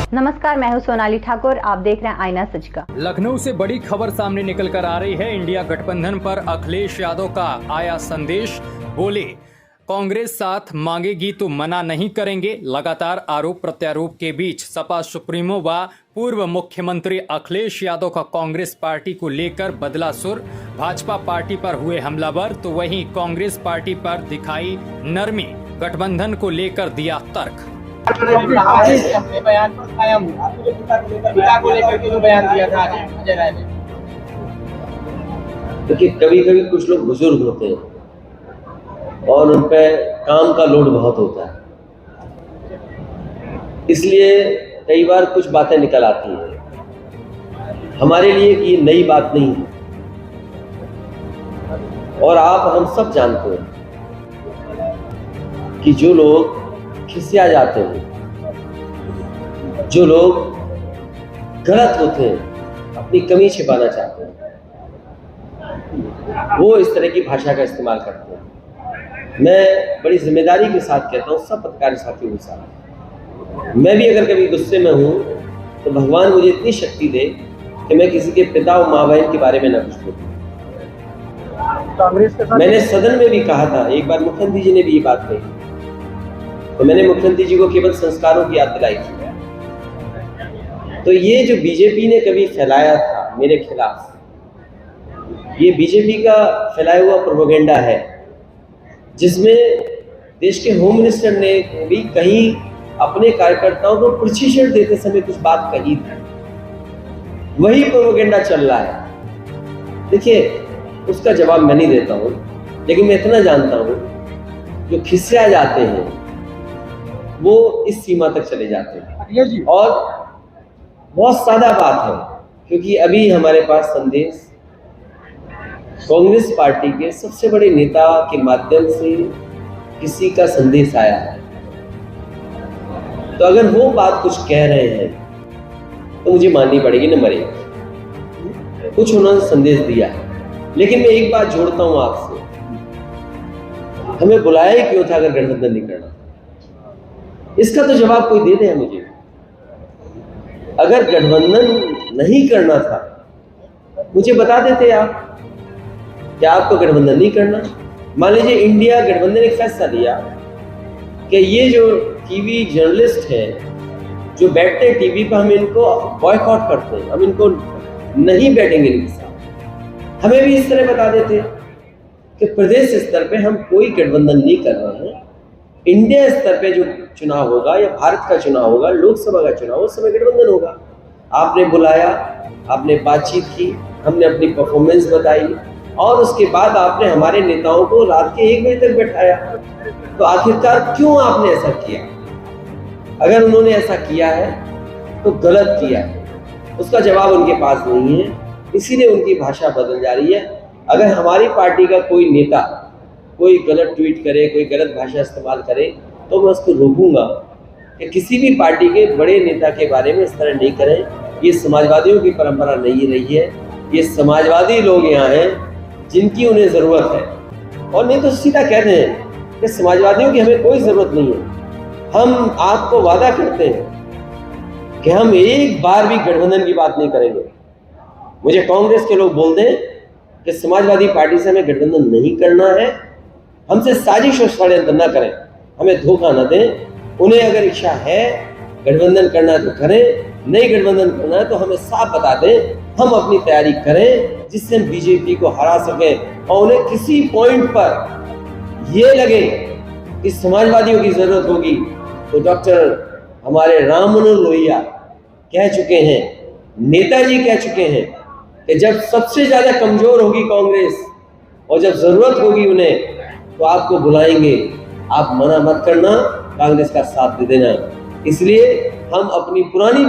नमस्कार, मैं हूं सोनाली ठाकुर। आप देख रहे हैं आईना सच का। लखनऊ से बड़ी खबर सामने निकल कर आ रही है। इंडिया गठबंधन पर अखिलेश यादव का आया संदेश। बोले, कांग्रेस साथ मांगेगी तो मना नहीं करेंगे। लगातार आरोप प्रत्यारोप के बीच सपा सुप्रीमो व पूर्व मुख्यमंत्री अखिलेश यादव का कांग्रेस पार्टी को लेकर बदला सुर। भाजपा पार्टी पर हुए हमलावर तो वहीं कांग्रेस पार्टी पर दिखाई नरमी। गठबंधन को लेकर दिया तर्क। अपने बयान पर कायम हूं। पिता को लेकर के जो बयान दिया था अजय राय ने। देखिए, कभी कभी कुछ लोग बुजुर्ग होते हैं और उन पे काम का लोड बहुत होता है, इसलिए कई बार कुछ बातें निकल आती हैं। हमारे लिए ये नई बात नहीं है और आप हम सब जानते हैं कि जो लोग खिसिया जाते हैं, जो लोग गलत होते हैं, अपनी कमी छिपाना चाहते हैं, वो इस तरह की भाषा का इस्तेमाल करते हैं। मैं बड़ी जिम्मेदारी के साथ कहता हूँ सब पत्रकारी साथियों के साथ, मैं भी अगर कभी गुस्से में हूँ तो भगवान मुझे इतनी शक्ति दे कि मैं किसी के पिता और माँ बहन के बारे में न कुछ बोलूं। मैंने सदन में भी कहा था, एक बार मुख्यमंत्री जी ने भी ये बात कही, तो मैंने मुख्यमंत्री जी को केवल संस्कारों की याद दिलाई थी। तो ये जो बीजेपी ने कभी फैलाया था मेरे खिलाफ, ये बीजेपी का फैलाया हुआ प्रोपेगेंडा है, जिसमें देश के होम मिनिस्टर ने भी कहीं अपने कार्यकर्ताओं को प्रशिक्षण देते समय कुछ बात कही थी। वही प्रोपेगेंडा चल रहा है। देखिए, उसका जवाब मैं नहीं देता हूँ, लेकिन मैं इतना जानता हूँ जो खिसिया जाते हैं वो इस सीमा तक चले जाते हैं। और बहुत सादा बात है, क्योंकि अभी हमारे पास संदेश कांग्रेस पार्टी के सबसे बड़े नेता के माध्यम से किसी का संदेश आया है। तो अगर वो बात कुछ कह रहे हैं तो मुझे माननी पड़ेगी, न मरेगी। कुछ उन्होंने संदेश दिया है, लेकिन मैं एक बात जोड़ता हूं आपसे, हमें बुलाया ही क्यों था अगर गठबंधन नहीं करना? इसका तो जवाब कोई दे दे मुझे। अगर गठबंधन नहीं करना था, मुझे बता देते आप कि आपको गठबंधन नहीं करना। मान लीजिए इंडिया गठबंधन एक फैसला लिया कि ये जो टीवी जर्नलिस्ट हैं जो बैठते हैं टीवी पर, हम इनको बॉयकॉट करते हैं, हम इनको नहीं बैठेंगे इनके साथ। हमें भी इस तरह बता देते कि प्रदेश स्तर पे हम कोई गठबंधन नहीं कर रहे हैं। इंडिया स्तर पे जो चुनाव होगा या भारत का चुनाव होगा, लोकसभा का चुनाव, उस समय गठबंधन होगा। आपने बुलाया, आपने बातचीत की, हमने अपनी परफॉर्मेंस बताई और उसके बाद आपने हमारे नेताओं को रात के 1 बजे तक बैठाया। तो आखिरकार क्यों आपने ऐसा किया? अगर उन्होंने ऐसा किया है तो गलत किया है, उसका जवाब उनके पास नहीं है, इसीलिए उनकी भाषा बदल जा रही है। अगर हमारी पार्टी का कोई नेता कोई गलत ट्वीट करे, कोई गलत भाषा इस्तेमाल करे, तो मैं उसको रोकूंगा कि किसी भी पार्टी के बड़े नेता के बारे में इस तरह नहीं करें। ये समाजवादियों की परंपरा नहीं रही है। ये समाजवादी लोग यहाँ हैं जिनकी उन्हें ज़रूरत है, और नहीं तो सीधा कहते हैं कि समाजवादियों की हमें कोई ज़रूरत नहीं है। हम आपको वादा करते हैं कि हम एक बार भी गठबंधन की बात नहीं करेंगे। मुझे कांग्रेस के लोग बोल दें कि समाजवादी पार्टी से हमें गठबंधन नहीं करना है, हमसे साजिश और षड्यंत्र न करें, हमें धोखा न दें। उन्हें अगर इच्छा है गठबंधन करना है तो करें, नहीं गठबंधन करना है तो हमें साफ बता दें, हम अपनी तैयारी करें जिससे हम बीजेपी को हरा सकें। और उन्हें किसी पॉइंट पर ये लगे कि समाजवादियों की जरूरत होगी तो डॉक्टर हमारे राम मनोहर लोहिया कह चुके हैं, नेताजी कह चुके हैं कि जब सबसे ज्यादा कमजोर होगी कांग्रेस और जब जरूरत होगी उन्हें तो आपको बुलाएंगे, आप मना मत करना, कांग्रेस का साथ दे देना। इसलिए हम अपनी पुरानी